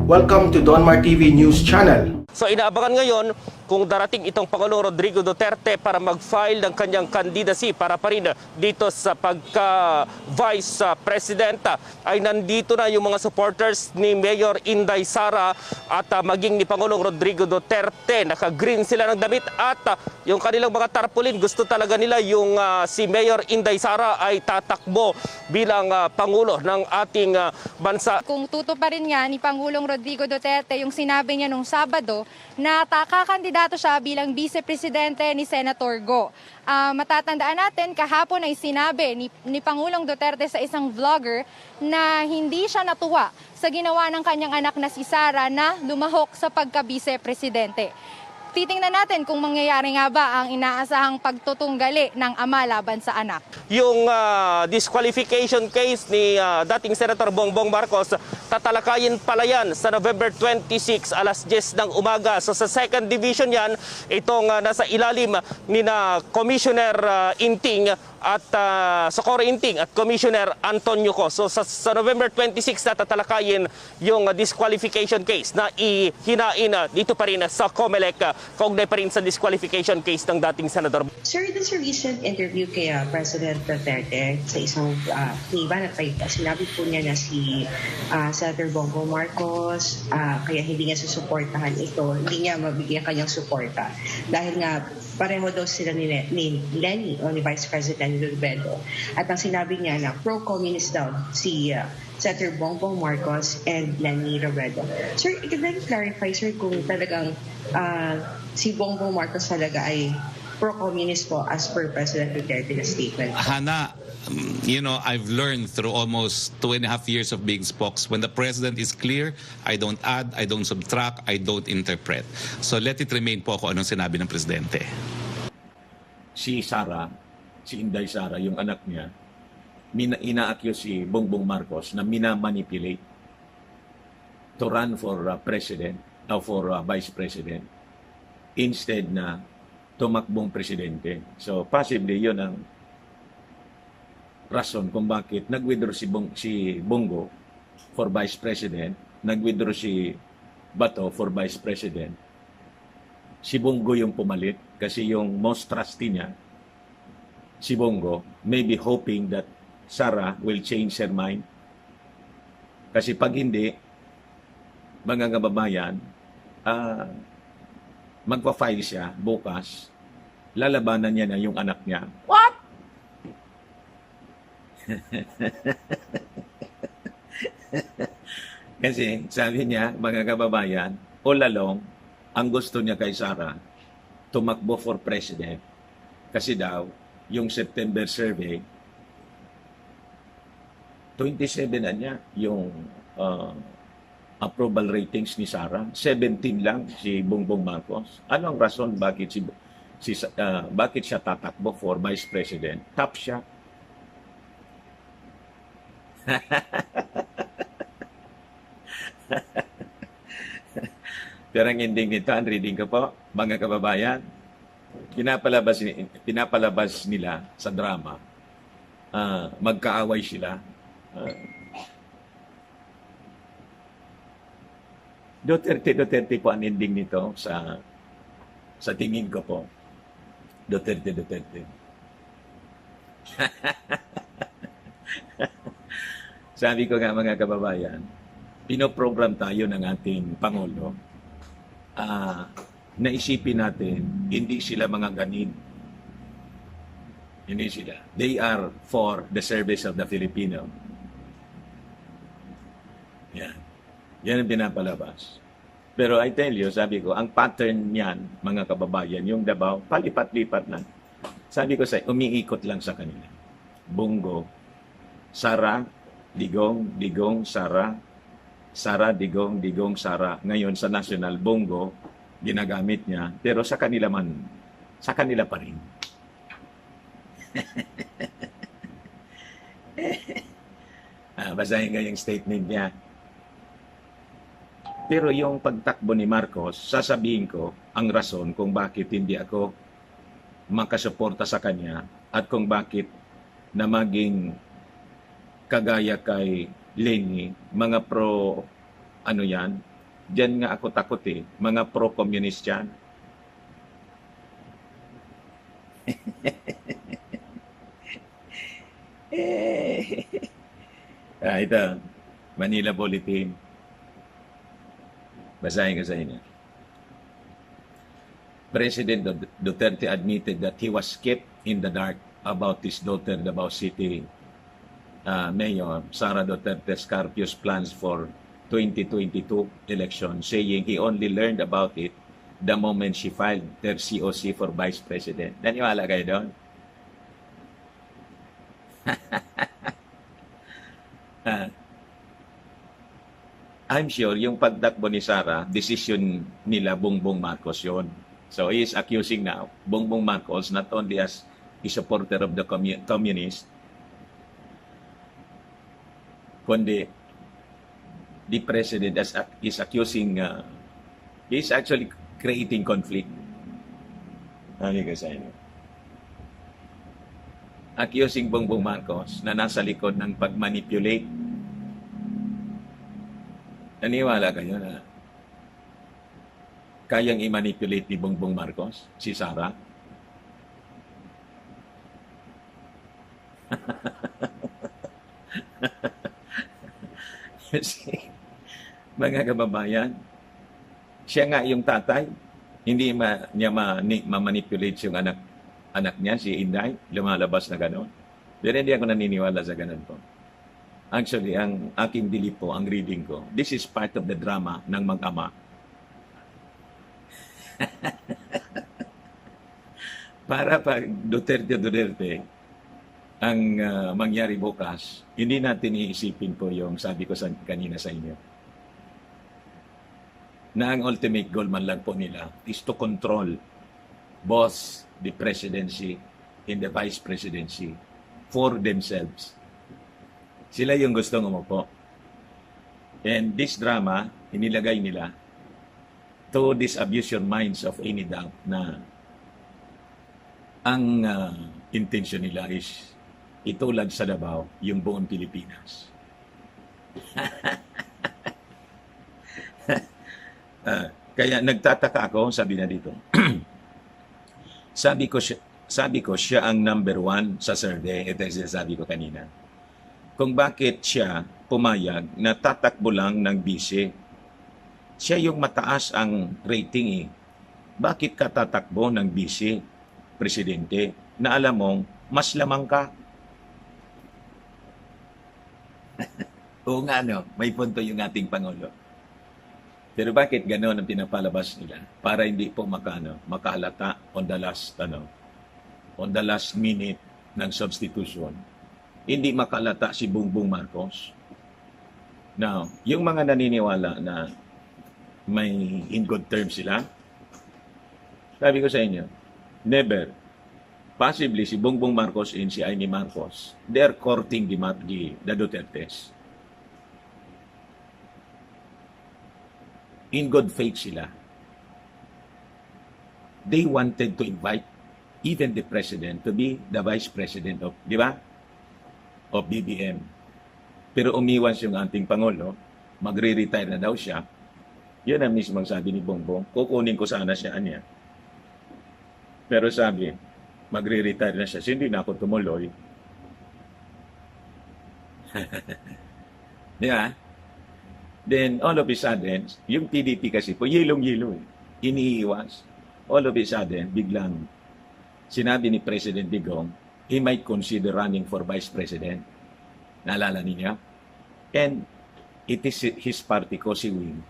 Welcome to Donmar TV News Channel. So inaabangan ngayon kung darating itong Pangulong Rodrigo Duterte para mag-file ng kanyang candidacy para pa rin dito sa pagka-Vice President. Ay nandito na yung mga supporters ni Mayor Inday Sara at maging ni Pangulong Rodrigo Duterte. Naka-green sila ng damit at yung kanilang mga tarpaulin, gusto talaga nila yung si Mayor Inday Sara ay tatakbo bilang Pangulo ng ating bansa. Kung tutuparin nga ni Pangulong Rodrigo Duterte yung sinabi niya nung Sabado na kakakandidato siya bilang Vice-Presidente ni Senator Go. Matatandaan natin, kahapon ay sinabi ni Pangulong Duterte sa isang vlogger na hindi siya natuwa sa ginawa ng kanyang anak na si Sara na lumahok sa pagka-Vice-Presidente. Titingnan natin kung mangyayari nga ba ang inaasahang pagtutunggali ng ama laban sa anak. Yung disqualification case ni dating Senator Bongbong Marcos, tatalakayin pala yan sa November 26 alas 10 ng umaga. So sa second division yan, itong nasa ilalim ni na Commissioner Inting at Socorro Inting at Commissioner Antonio Co. So sa November 26 na tatalakayin yung disqualification case na ihinain dito pa rin sa COMELEC kaugnay pa rin sa disqualification case ng dating senador. Sir, there's a recent interview kay President Duterte sa isang Ivan at sinabi po niya na si Senator Bongbong Marcos kaya hindi niya susuportahan ito, hindi niya mabigyan kanyang suporta dahil nga pareho daw sila ni Lenny o ni Vice President Robredo. At ang sinabi niya na pro-communist daw si Senator Bongbong Marcos and Lenny Robredo. Sir, can I clarify, sir, kung talagang si Bongbong Marcos talaga ay pro-communist po as per President Duterte na statement? Hana, you know, I've learned through almost 2.5 years of being spokes. When the president is clear, I don't add, I don't subtract, I don't interpret. So let it remain po kung anong sinabi ng presidente. Si Sara, si Inday Sara, yung anak niya, ina-accuse si Bongbong Marcos na mina-manipulate to run for president o for vice president instead na tumakbong presidente. So possibly yun ang rason kung bakit nag-withdraw si Bongo for vice president, nag-withdraw si Bato for vice president. Si Bongo yung pumalit kasi yung most trusty niya, si Bongo, maybe hoping that Sara will change her mind. Kasi pag hindi, mga kababayan, magpa-file siya bukas, lalabanan niya na yung anak niya. What? Kasi sabi niya, mga kababayan, all along, ang gusto niya kay Sara, tumakbo for president. Kasi daw, yung September survey, 27 na niya yung approval ratings ni Sara. 17 lang si Bongbong Marcos. Ano ang rason bakit bakit siya tatakbo for vice president? Top siya. Pero ang ending nito, ang reading ko po, mga kababayan, pinapalabas nila sa drama, magkaaway sila. Duterte po ang ending nito sa tingin ko po. Duterte. Sabi ko nga mga kababayan, pinoprogram tayo ng ating Pangulo. Naisipin natin, hindi sila mga ganin. Hindi sila. They are for the service of the Filipino. Yan. Yan ang pinapalabas. Pero I tell you, sabi ko, ang pattern niyan, mga kababayan, yung Davao, palipat-lipat lang. Sabi ko umiikot lang sa kanila. Bongo, Sara, Digong, Sara, Digong, Sara. Ngayon sa national, Bongo, ginagamit niya. Pero sa kanila pa rin. Basahin nga yung statement niya. Pero yung pagtakbo ni Marcos, sasabihin ko ang rason kung bakit hindi ako makasuporta sa kanya at kung bakit na maging kagaya kay Lenny, mga pro Diyan nga ako takot eh. Mga pro-communist yan. Ito, Manila Bulletin. Basahin ko sa inyo. President Duterte admitted that he was kept in the dark about his daughter Davao City Mayor Sara Duterte's Carpio's plans for 2022 election, saying he only learned about it the moment she filed her COC for Vice President. Naniwala kayo doon? I'm sure yung pagtakbo ni Sara, decision nila Bongbong Marcos yon. So he is accusing now Bongbong Marcos not only as a supporter of the communist, kundi the president is accusing, he is actually creating conflict. Ano ko sa inyo? Accusing Bongbong Marcos na nasa likod ng pag-manipulate. Naniwala kayo na kayang i-manipulate ni Bongbong Marcos si Sara? Kasi, mga kababayan, siya nga yung tatay, hindi niya ma-manipulate yung anak niya, si Inday, lumalabas na gano'n. Pero hindi ako naniniwala sa gano'n po. Actually, ang aking belief po, ang reading ko, this is part of the drama ng mag-ama. Para pag Duterte, ang mangyari bukas, hindi natin iisipin po yung sabi ko kanina sa inyo. Na ang ultimate goal man lang po nila is to control both the presidency and the vice presidency for themselves. Sila yung gustong umupo. And this drama, inilagay nila to disabuse your minds of any doubt na ang intention nila is itulad sa Davao yung buong Pilipinas. Kaya nagtataka ako, sabi na dito. sabi ko siya ang number one sa survey. Ito yung sabi ko kanina. Kung bakit siya pumayag na tatakbo lang ng bise. Siya yung mataas ang rating eh. Bakit ka tatakbo ng bise, presidente, na alam mong mas lamang ka? Oo nga, no? May punto yung ating Pangulo. Pero bakit gano'n ang pinapalabas nila? Para hindi po makalata on the last minute ng substitution. Hindi makalata si Bongbong Marcos. Now, yung mga naniniwala na may in good terms sila, sabi ko sa inyo, never. Possibly si Bongbong Marcos and si Amy Marcos, they're courting the Dutertes. In good faith sila. They wanted to invite even the president to be the vice president of, di ba? Of BBM. Pero umiwas yung ating Pangulo, magre-retire na daw siya. Yun ang mismong sabi ni Bongbong, kukunin ko sana siya niya. Pero sabi, magre-retire na siya, hindi na ako tumuloy. Di ba? Then, all of a sudden, yung PDP kasi po, yelong-yelo eh. Iniiwas. All of a sudden, biglang sinabi ni President Digong, he might consider running for Vice President. Naalala niya? And it is his party ko, si Wing,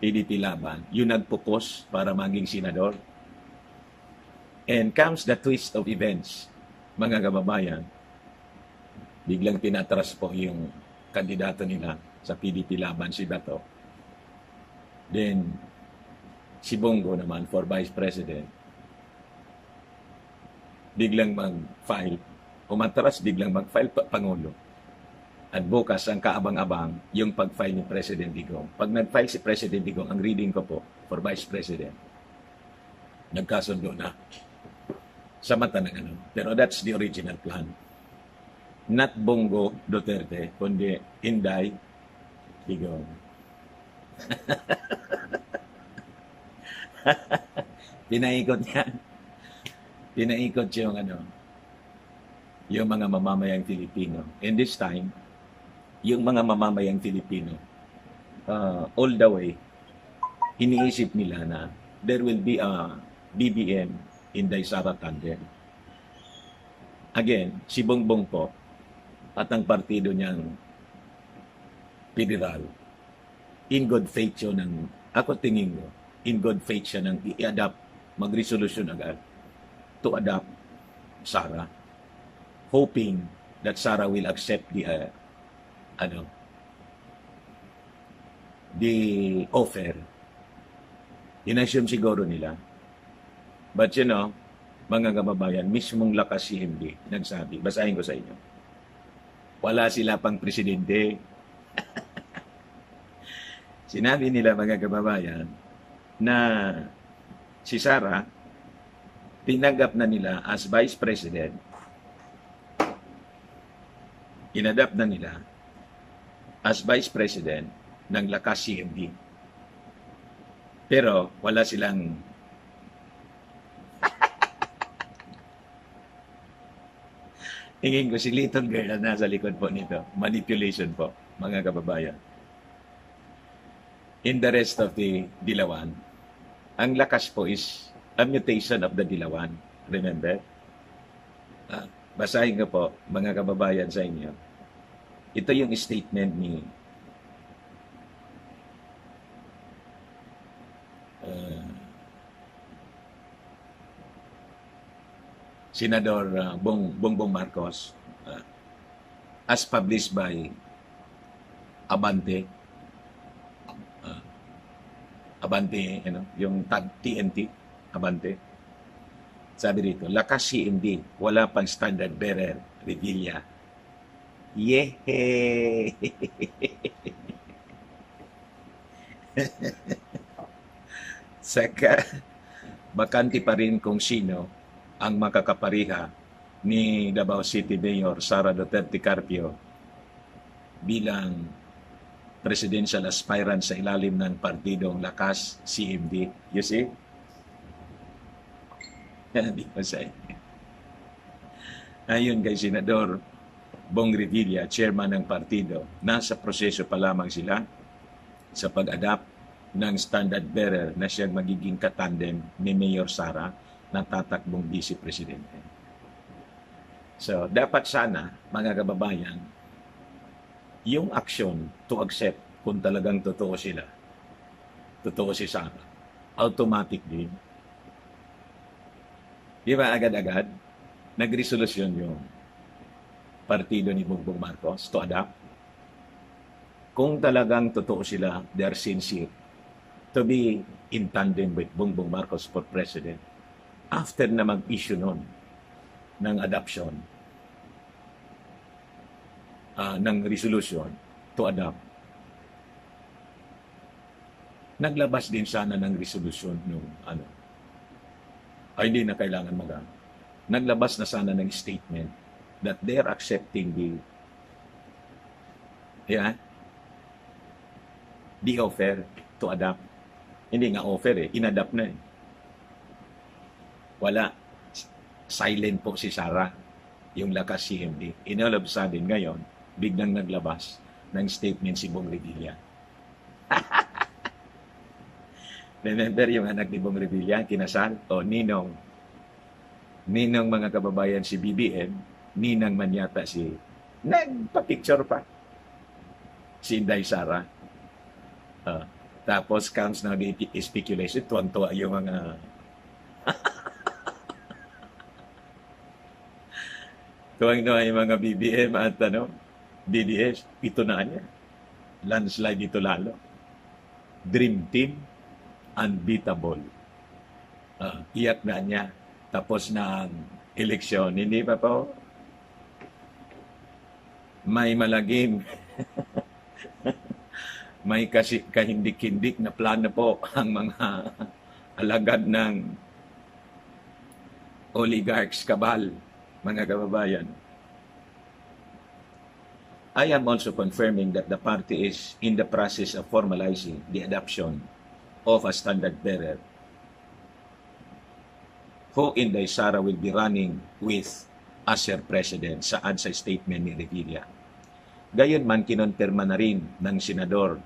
PDP Laban, yung nagpupos para maging senador. And comes the twist of events, mga kababayan, biglang tinatras po yung kandidato nila sa PDP Laban, si Bato. Then, si Bongo naman for Vice President, biglang mag-file, umatras, biglang mag-file Pangulo. At bukas, ang kaabang-abang, yung pag-file ni President Digong. Pag nag-file si President Digong, ang reading ko po, for Vice President, nagkasundo na sa mata ng ano. Pero that's the original plan. Not Bongo Duterte, kundi Inday Digong. Pinaikot niya. Pinaikot yung yung mga mamamayang Filipino. And this time, yung mga mamamayang Filipino, all the way, iniisip nila na there will be a BBM in Daisara Tandem. Again, si Bongbong po at ang partido niyang federal, in good faith yun ako tingin ko, in good faith siya nang i-adapt, mag-resolution agad to adopt Sara, hoping that Sara will accept the offer. In-assume siguro nila. But mga kababayan, mismong lakas CMD nagsabi, basahin ko sa inyo. Wala sila pang presidente. Sinabi nila mga kababayan na si Sara tinanggap na nila as Vice President. Inadapt na nila as Vice President ng lakas CMD. Pero wala silang tingin ko si little girl na nasa likod po nito. Manipulation po, mga kababayan. In the rest of the Dilawan, ang lakas po is a mutation of the Dilawan. Remember? Basahin ko po, mga kababayan sa inyo. Ito yung statement ni Senador Bongbong Marcos, as published by Abante, yung TNT, Abante. Sabi dito, lakas CMD, wala pang standard bearer, Revilla. Yehey! Saka, bakante pa rin kung sino ang makakapariha ni Davao City Mayor Sara Duterte Carpio bilang presidential aspirant sa ilalim ng partidong Lakas CMD. You see? Di ba sa ayon kay Senador Bong Revilla, chairman ng partido, nasa proseso pa lamang sila sa pag-adapt ng standard bearer na siyang magiging katandem ni Mayor Sara na tatakbong vice presidente. So, dapat sana, mga kababayan, yung action to accept kung talagang totoo sila, totoo si Sara, automatic din. Di ba agad-agad, nagresolusyon yung partido ni Bongbong Marcos to adopt? Kung talagang totoo sila, they are sincere to be in tandem with Bongbong Marcos for president, after na mag-issue nun ng adoption, ng resolution to adopt, naglabas din sana ng resolution nung hindi na kailangan naglabas na sana ng statement that they are accepting the offer to adopt. Hindi nga offer inadapt na Wala. Silent po si Sara, yung Lakas CMD. In all of a sudden ngayon, biglang naglabas ng statement si Bong Revilla. Remember yung anak ni Bong Revilla, kinasal? O ninong mga kababayan si BBM, ninang man yata nagpa-picture pa. Si Inday Sara. Tapos comes now the speculation, tuwan-tuwa yung mga tuwang-tuwa yung mga BBM at DDS, ito na niya. Landslide ito lalo. Dream team, unbeatable. Iyak na niya. Tapos na ang eleksyon. Hindi pa po. May malagim. May kahindik-hindik na plano po ang mga alagad ng oligarchs kabal, mga kababayan. I am also confirming that the party is in the process of formalizing the adoption of a standard bearer who Inday Sara will be running with as her president, saad sa statement ni Revilla. Gayon man, kinonfirma na rin ng senador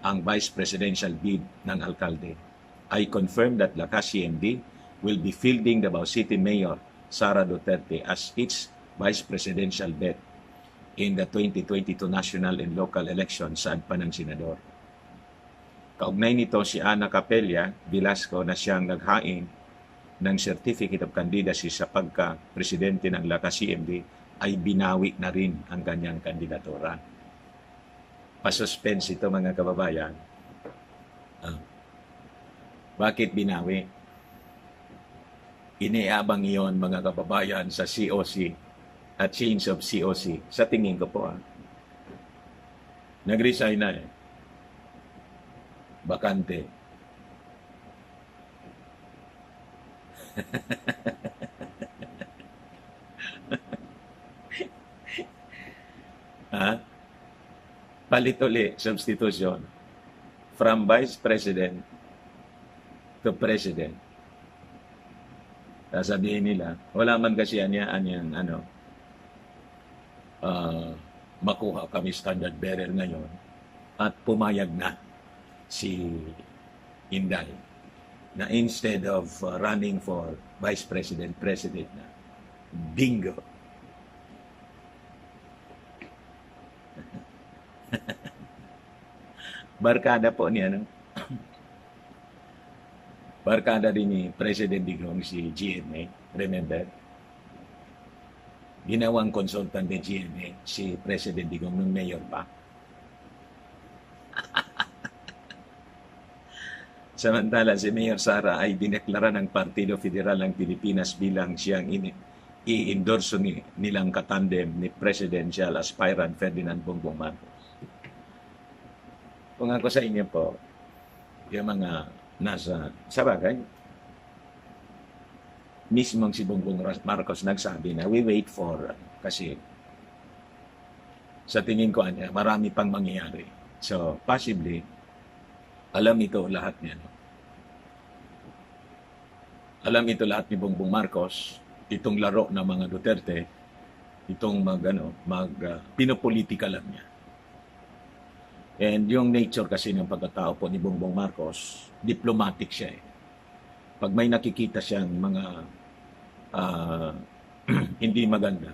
ang vice presidential bid ng alkalde. I confirm that Lakas CMD will be fielding Davao City Mayor Sara Duterte as its vice presidential bet in the 2022 national and local elections, saad pa ng senador. Kaugnay nito, si Ana Capella Velasco na siyang naghain ng Certificate of Candidacy sa pagka-presidente ng Lakas CMD ay binawi na rin ang kanyang kandidatura. Pasuspense ito, mga kababayan. Bakit binawi? Iniabang iyon, mga kababayan, sa COC at change of COC. Sa tingin ko po, nag-resign na eh. Bakante. Palit uli, substitution. From Vice President to President. Sasabihin nila, wala man kasi yan, makuha kami standard bearer ngayon at pumayag na si Inday na instead of running for Vice President, President na. Bingo! Barkada po niya, no? Barkada din ni President Digong si GMA, remember? Ginawang consultant ni GMA si President Digong nung mayor pa. Samantala, si Mayor Sara ay dineklara ng Partido Federal ng Pilipinas bilang siyang i-endorso nilang katandem ni Presidential Aspirant Ferdinand Bongbong Marcos. Kung ako sa inyo po, yung mga sa bagay, mismong si Bongbong Marcos nagsabi na we wait for, kasi sa tingin ko, marami pang mangyayari. So, possibly, alam ito lahat niya. Alam ito lahat ni Bongbong Marcos, itong laro ng mga Duterte, itong pinopolitika lang niya. And yung nature kasi ng pagkatao po ni Bongbong Marcos, diplomatic siya eh. Pag may nakikita siyang mga hindi maganda,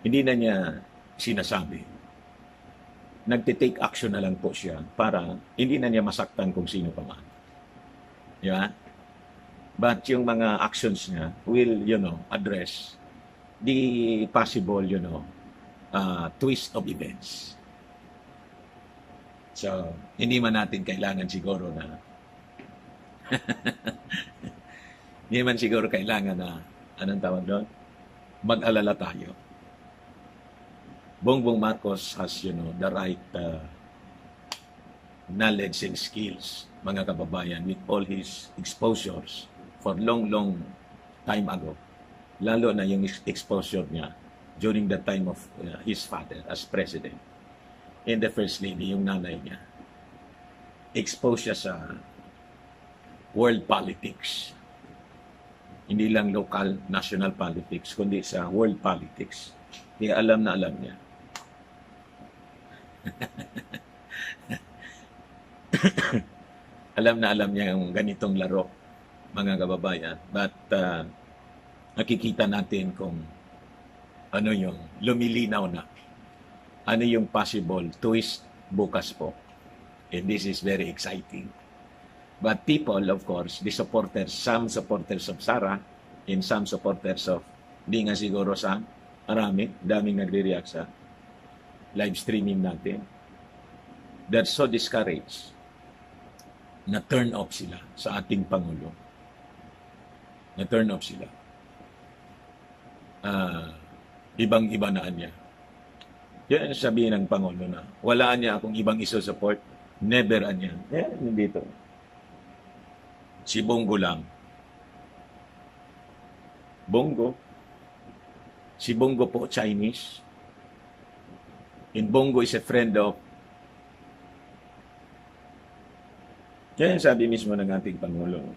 hindi na niya sinasabi. Nagtitake action na lang po siya para hindi na niya masaktan kung sino pa man. Di ba? But yung mga actions niya will, address the possible, twist of events. So, hindi man natin kailangan siguro na hindi man siguro kailangan na, anong tawag doon? Mag-alala tayo. Bongbong Marcos has, the right knowledge and skills, mga kababayan, with all his exposures for long time ago. Lalo na yung exposure niya during the time of his father as president. And the first lady, yung nanay niya. Exposed siya sa world politics. Hindi lang local, national politics, kundi sa world politics. Kaya alam na alam niya. Alam na alam niya yung ganitong laro, mga kababayan. But nakikita natin kung ano yung lumilinaw na. Ano yung possible twist bukas po. And this is very exciting. But people, of course, the supporters, some supporters of Sara and some supporters of, hindi nga siguro sa marami, daming nagre-react sa live streaming natin. They're so discouraged na turn off sila sa ating Pangulo. Na turn off sila. Ibang-iba na niya. Yan ang sabihin ng Pangulo na wala niya akong ibang iso-support. Never niya. Yan, dito. Si Bongo lang. Bongo. Si Bongo po, Chinese. And Bongo is a friend of. Yan ang sabi mismo ng ating Pangulo.